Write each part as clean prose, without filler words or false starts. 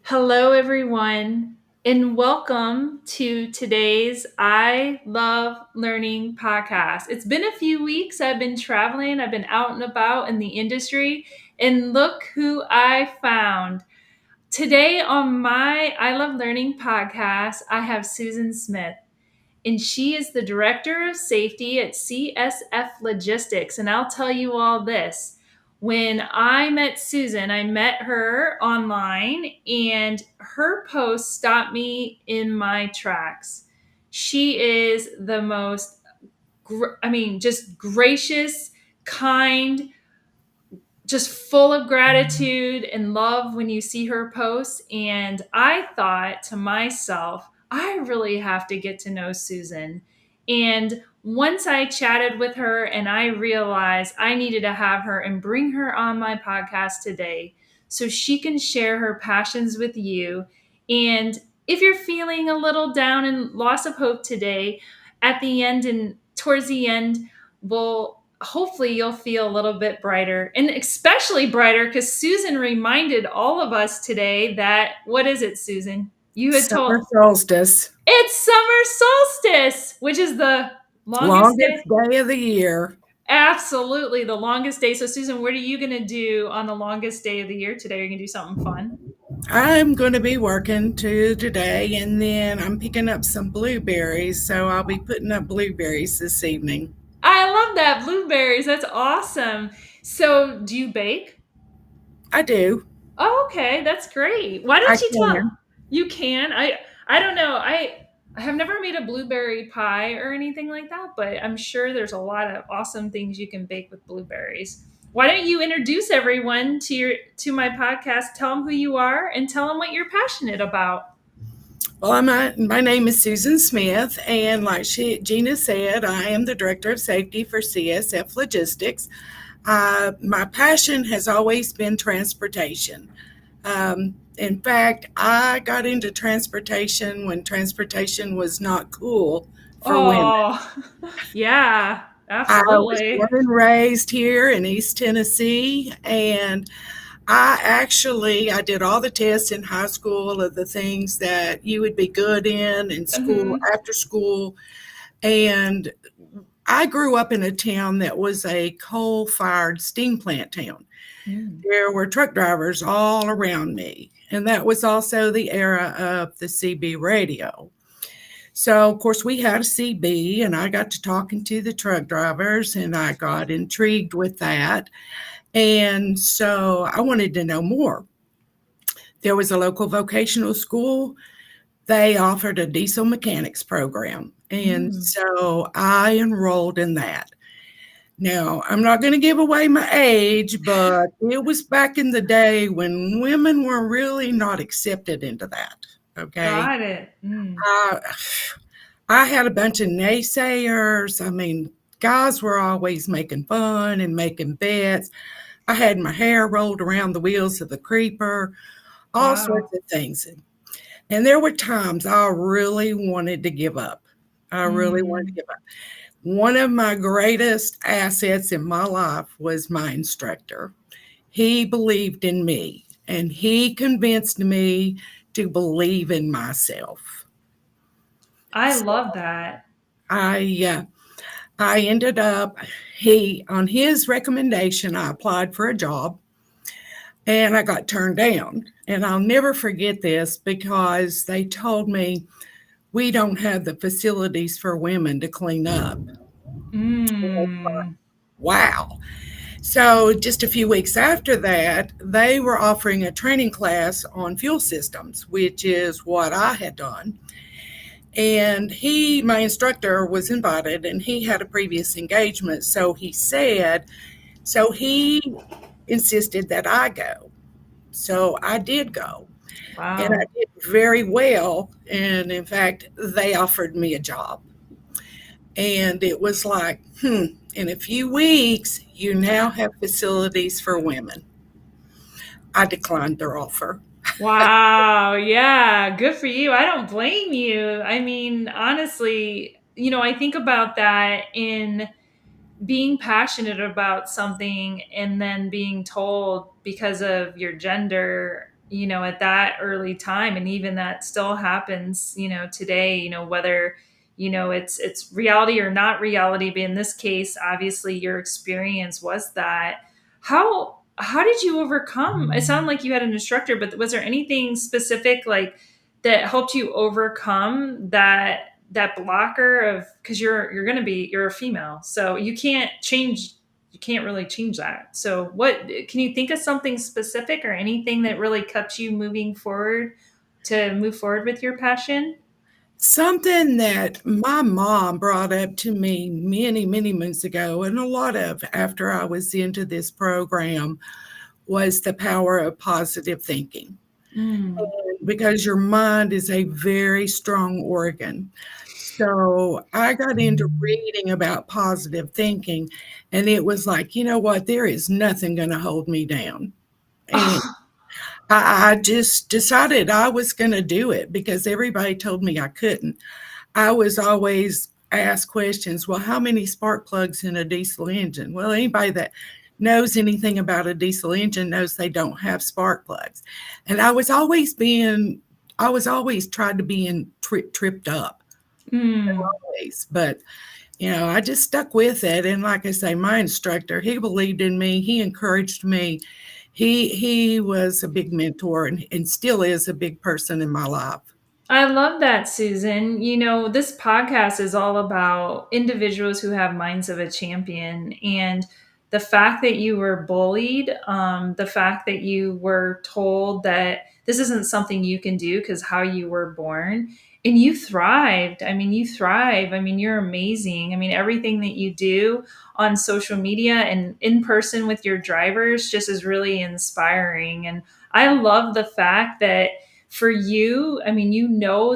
Hello, everyone, and welcome to today's I Love Learning podcast. It's been a few weeks. I've been traveling, I've been out and about in the industry, and look who I found. Today on my I Love Learning podcast, I have Susan Smith, and she is the Director of Safety at CSF Logistics. And I'll tell you all this. When I met Susan, I met her online, and her post stopped me in my tracks. She is the most, just gracious, kind, just full of gratitude and love when you see her posts. And I thought to myself, I really have to get to know Susan. And once I chatted with her and I realized I needed to have her and bring her on my podcast today so she can share her passions with you. And if you're feeling a little down and loss of hope today, at the end and towards the end, we'll hopefully you'll feel a little bit brighter, and especially brighter because Susan reminded all of us today that, what is it, Susan? You had Summer told solstice, it's summer solstice, which is the longest longest day. day of the year. Absolutely, the longest day. So, Susan, what are you going to do on the longest day of the year today? Are you going to do something fun? I'm going to be working today, and then I'm picking up some blueberries, so I'll be putting up blueberries this evening. I love that. Blueberries. That's awesome. So, do you bake? I do. Oh, okay, that's great. Why I don't you tell can. you can? I don't know. I have never made a blueberry pie or anything like that, but I'm sure there's a lot of awesome things you can bake with blueberries. Why don't you introduce everyone to my podcast? Tell them who you are and tell them what you're passionate about. Well, my name is Susan Smith, and like Gina said, I am the Director of Safety for CSF Logistics. My passion has always been transportation. In fact, I got into transportation when transportation was not cool for women. Oh, yeah, I was born absolutely. and raised here in East Tennessee, and I did all the tests in high school of the things that you would be good in school, Hmm. after school. And I grew up in a town that was a coal-fired steam plant town. There were truck drivers all around me, and that was also the era of the CB radio. So, of course, we had a CB, and I got to talking to the truck drivers, and I got intrigued with that. And so I wanted to know more. There was a local vocational school. They offered a diesel mechanics program. And Mm. so I enrolled in that. Now, I'm not going to give away my age, but it was back in the day when women were really not accepted into that. Okay. Got it. Mm. Uh, I had a bunch of naysayers. I mean, guys were always making fun and making bets. I had my hair rolled around the wheels of the creeper, all sorts Wow. of things. And there were times I really wanted to give up. I really wanted to Mm. give up. One of my greatest assets in my life was my instructor. He believed in me and he convinced me to believe in myself. I So love that. I I ended up he on his recommendation I applied for a job and I got turned down. And I'll never forget this because they told me we don't have the facilities for women to clean up. Mm. Wow. So, just a few weeks after that, they were offering a training class on fuel systems, which is what I had done. And my instructor was invited and he had a previous engagement. So he insisted that I go. So I did go. And I Wow. did very well. And in fact, they offered me a job. And it was like, in a few weeks, you now have facilities for women. I declined their offer. Wow. Yeah. Good for you. I don't blame you. I mean, honestly, I think about that in being passionate about something and then being told because of your gender. at that early time. And even that still happens, today, whether, it's reality or not reality. But in this case, obviously your experience was that. How did you overcome? It sounded like you had an instructor, but was there anything specific like that helped you overcome that blocker of, because you're a female, so you can't really change that. So what can you think of something specific or anything that really kept you moving forward to move forward with your passion? Something that my mom brought up to me many, many months ago, and a lot of after I was into this program, was the power of positive thinking. Mm. Because your mind is a very strong organ. So I got into reading about positive thinking, and it was like, you know what? There is nothing going to hold me down. And Oh, I just decided I was going to do it because everybody told me I couldn't. I was always asked questions. Well, how many spark plugs in a diesel engine? Well, anybody that knows anything about a diesel engine knows they don't have spark plugs. And I was always tried to be tripped up mm. always. But, I just stuck with it. And like I say, my instructor, he believed in me. He encouraged me. He was a big mentor and still is a big person in my life. I love that, Susan. This podcast is all about individuals who have minds of a champion. And the fact that you were bullied, the fact that you were told that this isn't something you can do because how you were born, and you thrived. I mean, you thrive. I mean, you're amazing. I mean, everything that you do on social media and in person with your drivers just is really inspiring. And I love the fact that for you, I mean,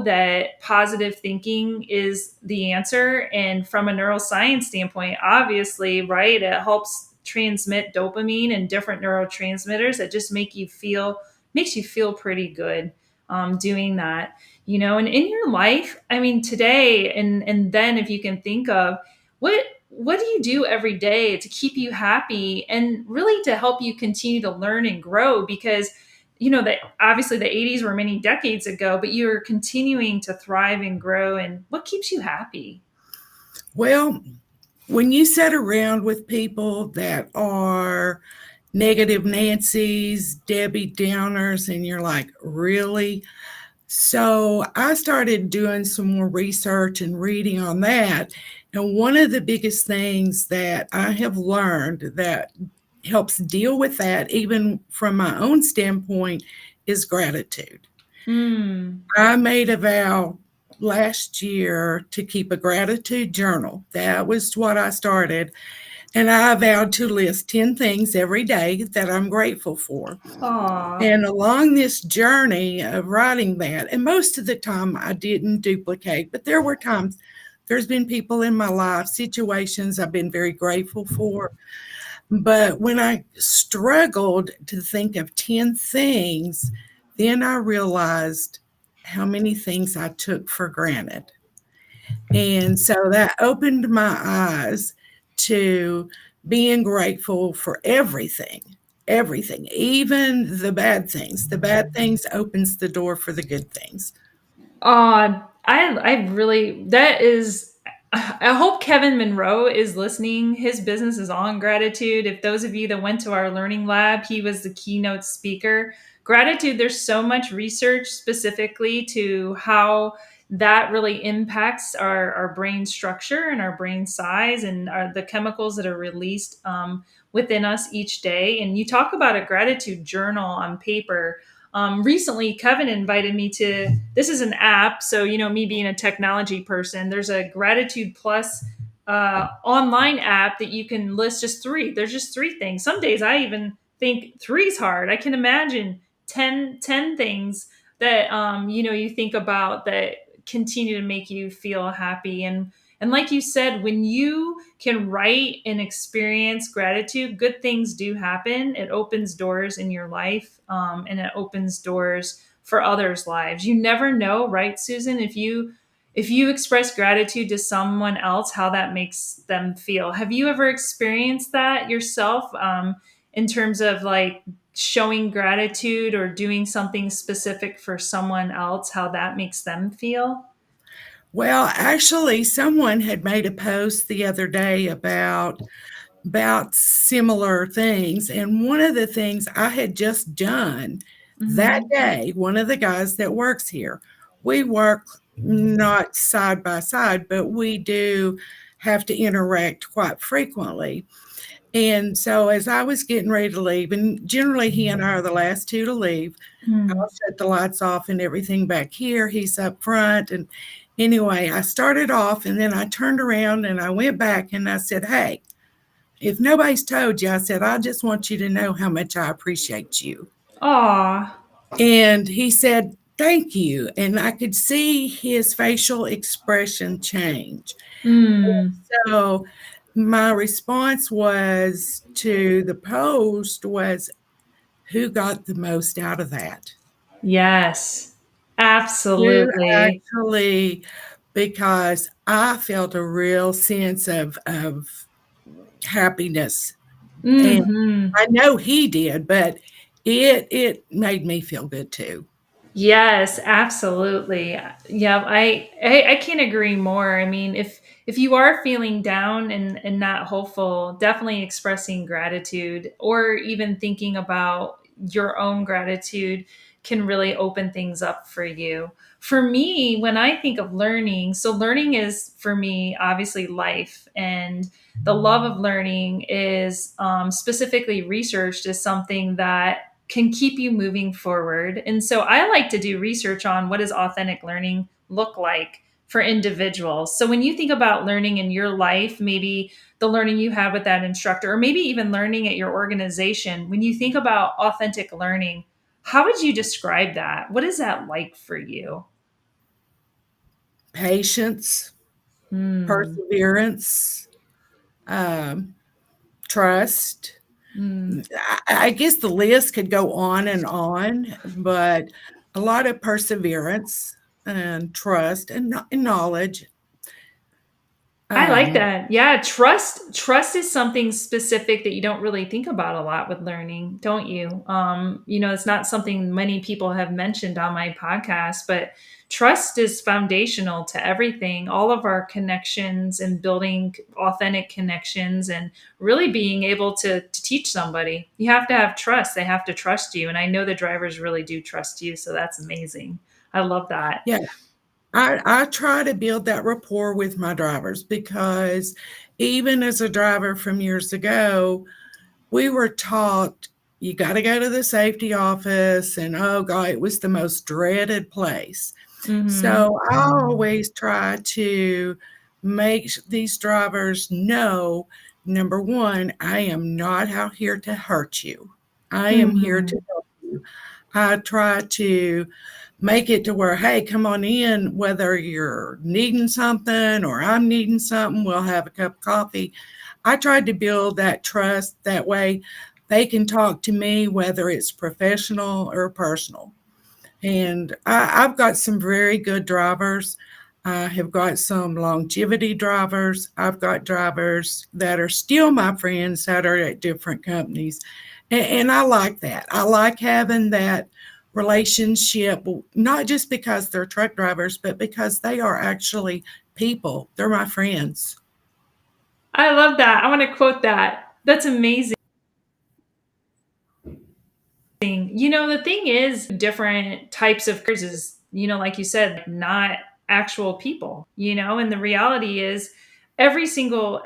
that positive thinking is the answer. And from a neuroscience standpoint, obviously, right, it helps transmit dopamine and different neurotransmitters that just makes you feel pretty good doing that. And in your life, I mean, today and then if you can think of what do you do every day to keep you happy and really to help you continue to learn and grow? Because that obviously the 80s were many decades ago, but you're continuing to thrive and grow. And what keeps you happy? Well, when you sit around with people that are negative Nancy's, Debbie Downers, and you're like, really? So I started doing some more research and reading on that. And one of the biggest things that I have learned that helps deal with that, even from my own standpoint, is gratitude. Hmm. I made a vow last year to keep a gratitude journal. That was what I started. And I vowed to list 10 things every day that I'm grateful for. Aw. And along this journey of writing that, and most of the time I didn't duplicate, but there were times there's been people in my life, situations I've been very grateful for. But when I struggled to think of 10 things, then I realized how many things I took for granted. And so that opened my eyes to being grateful for everything, even the bad things. The bad things opens the door for the good things. I really, that is, I hope Kevin Monroe is listening. His business is on gratitude. If those of you that went to our learning lab, he was the keynote speaker. Gratitude, there's so much research specifically to how that really impacts our brain structure and our brain size and the chemicals that are released within us each day. And you talk about a gratitude journal on paper. Recently, Kevin invited me to, this is an app. So, me being a technology person, there's a Gratitude Plus online app that you can list just three. There's just three things. Some days I even think three's hard. I can imagine 10 things that, you think about that continue to make you feel happy. And like you said, when you can write and experience gratitude, good things do happen. It opens doors in your life, and it opens doors for others' lives. You never know, right, Susan? If you express gratitude to someone else, how that makes them feel. Have you ever experienced that yourself, in terms of like showing gratitude or doing something specific for someone else, how that makes them feel? Well, actually, someone had made a post the other day about similar things, and one of the things I had just done that Mhm. day, one of the guys that works here, we work not side by side, but we do have to interact quite frequently. And so as I was getting ready to leave, and generally he and I are the last two to leave, I'll Mm. shut the lights off and everything back here. He's up front. And anyway, I started off and then I turned around and I went back and I said, "Hey, if nobody's told you," I said, "I just want you to know how much I appreciate you." Aw. And he said, "Thank you." And I could see his facial expression change. Mm. So my response was to the post was, who got the most out of that? Yes. Who Absolutely. actually, because I felt a real sense of happiness, and Mhm. I know he did, but it made me feel good too. Yes, absolutely. Yeah, I can't agree more. I mean, if you are feeling down and not hopeful, definitely expressing gratitude or even thinking about your own gratitude can really open things up for you. For me, when I think of learning, so learning is for me obviously life, and the love of learning is specifically researched as something that can keep you moving forward. And so I like to do research on what does authentic learning look like for individuals. So when you think about learning in your life, maybe the learning you had with that instructor, or maybe even learning at your organization, when you think about authentic learning, how would you describe that? What is that like for you? Patience, Hmm. perseverance, um, trust. Mm. I guess the list could go on, but a lot of perseverance and trust and knowledge. I like Um, that. Yeah, trust is something specific that you don't really think about a lot with learning, don't you? It's not something many people have mentioned on my podcast, but trust is foundational to everything. All of our connections and building authentic connections and really being able to teach somebody. You have to have trust. They have to trust you. And I know the drivers really do trust you, so that's amazing. I love that. yeah, I try to build that rapport with my drivers because even as a driver from years ago, we were taught you got to go to the safety office, and oh God, it was the most dreaded place. Mhm. So I always try to make these drivers know, number one, I am not out here to hurt you. I am here to Mhm. help you. I try to make it to where, hey, come on in, whether you're needing something or I'm needing something, we'll have a cup of coffee. I tried to build that trust that way they can talk to me, whether it's professional or personal. And I've got some very good drivers. I have got some longevity drivers. I've got drivers that are still my friends that are at different companies. And I like that. I like having that relationship, not just because they're truck drivers, but because they are actually people. They're my friends. I love that. I want to quote that. That's amazing. The thing is, different types of careers is, like you said, not actual people, and the reality is every single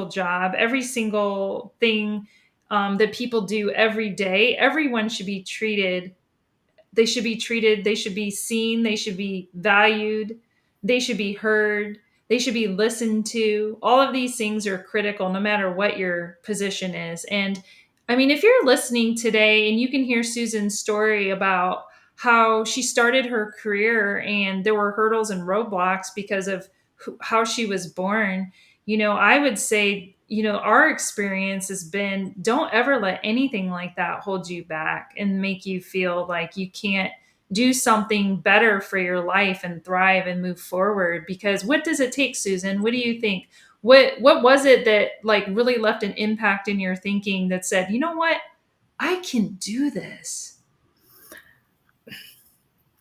job, every single thing that people do every day, everyone should be treated they should be seen, they should be valued, they should be heard, they should be listened to. All of these things are critical no matter what your position is. And I mean, if you're listening today and you can hear Susan's story about how she started her career and there were hurdles and roadblocks because of how she was born, I would say, our experience has been, don't ever let anything like that hold you back and make you feel like you can't do something better for your life and thrive and move forward. Because what does it take, Susan? What do you think? What was it that like really left an impact in your thinking that said, you know what? I can do this?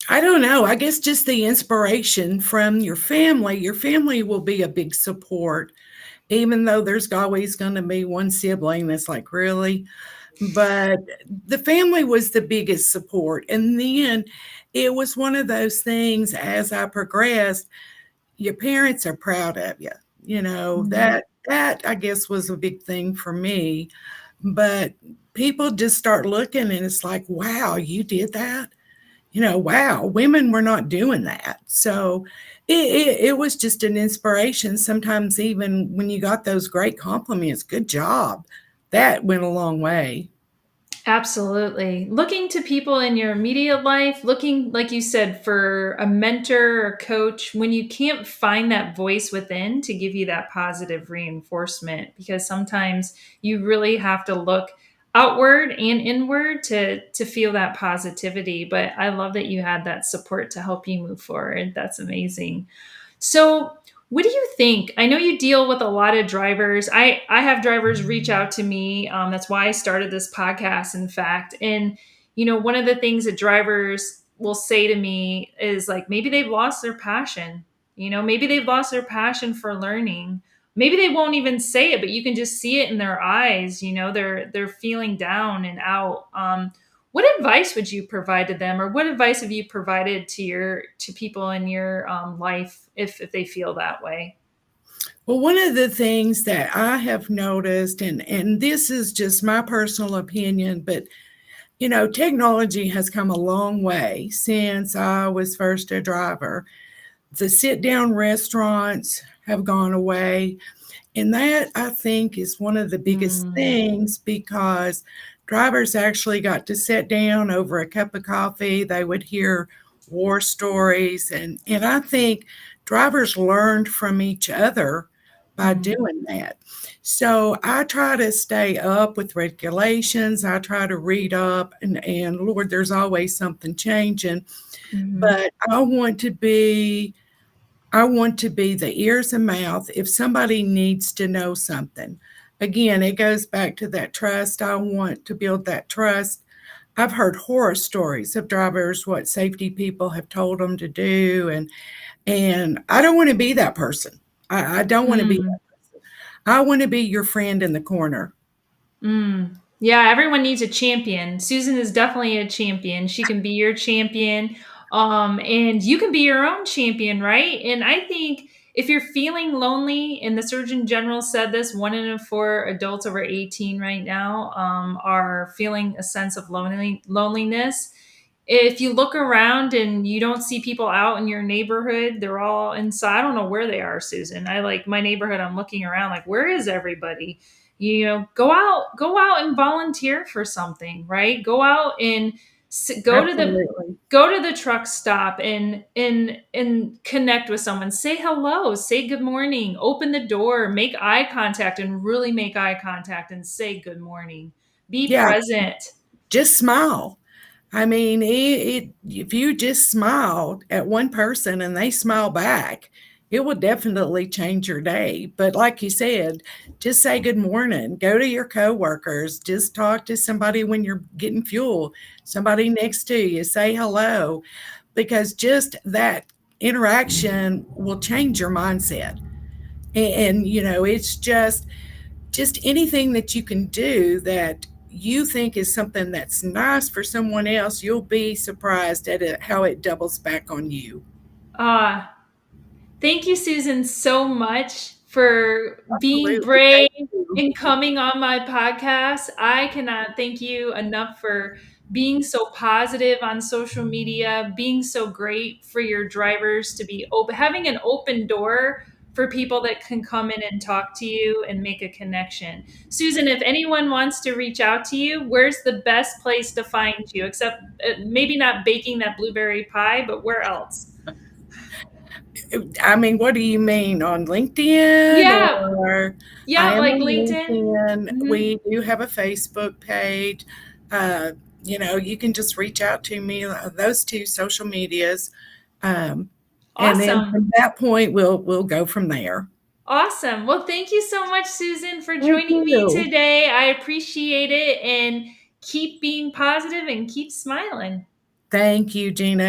I don't know. I guess just the inspiration from your family. Your family will be a big support, even though there's always going to be one sibling that's like, really? But the family was the biggest support. And then it was one of those things as I progressed, your parents are proud of you. You know, Mhm. that I guess was a big thing for me. But people just start looking and it's like, wow, you did that? You know, wow, women were not doing that. So it was just an inspiration. Sometimes even when you got those great compliments, good job, that went a long way. Absolutely. Looking to people in your immediate life, looking, like you said, for a mentor or coach when you can't find that voice within to give you that positive reinforcement, because sometimes you really have to look outward and inward to feel that positivity. But I love that you had that support to help you move forward. That's amazing. So, what do you think? I know you deal with a lot of drivers. I have drivers reach out to me. That's why I started this podcast, in fact. And one of the things that drivers will say to me is like maybe they've lost their passion. Maybe they've lost their passion for learning. Maybe they won't even say it, but you can just see it in their eyes. They're feeling down and out. What advice would you provide to them, or what advice have you provided to people in your life if they feel that way? Well, one of the things that I have noticed, and this is just my personal opinion, but technology has come a long way since I was first a driver. The sit down restaurants have gone away. And that I think is one of the biggest Mm, things because drivers actually got to sit down over a cup of coffee. They would hear war stories. And I think drivers learned from each other by mm, doing that. So I try to stay up with regulations. I try to read up, and Lord, there's always something changing. mhm. But I want to be the ears and mouth if somebody needs to know something. Again, it goes back to that trust. I want to build that trust. I've heard horror stories of drivers, what safety people have told them to do, and I don't want to be that person. I don't want to be Mm, that person. I want to be your friend in the corner. mm. Yeah, everyone needs a champion. Susan is definitely a champion. She can be your champion. And you can be your own champion, right? And I think if you're feeling lonely, and the Surgeon General said this, 1 in 4 adults over 18 right now are feeling a sense of loneliness. If you look around and you don't see people out in your neighborhood, they're all inside. I don't know where they are, Susan. I like my neighborhood. I'm looking around like, where is everybody? Go out and volunteer for something, right? Go out and go to the Absolutely. go to the truck stop and connect with someone. Say hello, say good morning, open the door, make eye contact, and really make eye contact and say good morning. Be Yeah, present. just smile. I mean, if you just smile at one person and they smile back, it will definitely change your day. But like you said, just say good morning. Go to your coworkers. Just talk to somebody when you're getting fuel, somebody next to you. Say hello, because just that interaction will change your mindset. And it's just anything that you can do that you think is something that's nice for someone else, you'll be surprised at how it doubles back on you. Ah, thank you, Susan, so much for being Absolutely. brave Thank you. and coming on my podcast. I cannot thank you enough for being so positive on social media, being so great for your drivers to be open, having an open door for people that can come in and talk to you and make a connection. Susan, if anyone wants to reach out to you, where's the best place to find you? Except maybe not baking that blueberry pie, but where else? I mean, what do you mean on LinkedIn Yeah, or I yeah, am like on LinkedIn. LinkedIn. Mhm. We do have a Facebook page. Uh, you can just reach out to me, those two social medias. Um, and then Awesome. from that point, we'll go from there. Awesome. Well, thank you so much, Susan, for Thank joining me you. today. I appreciate it. And keep being positive and keep smiling. Thank you, Gina.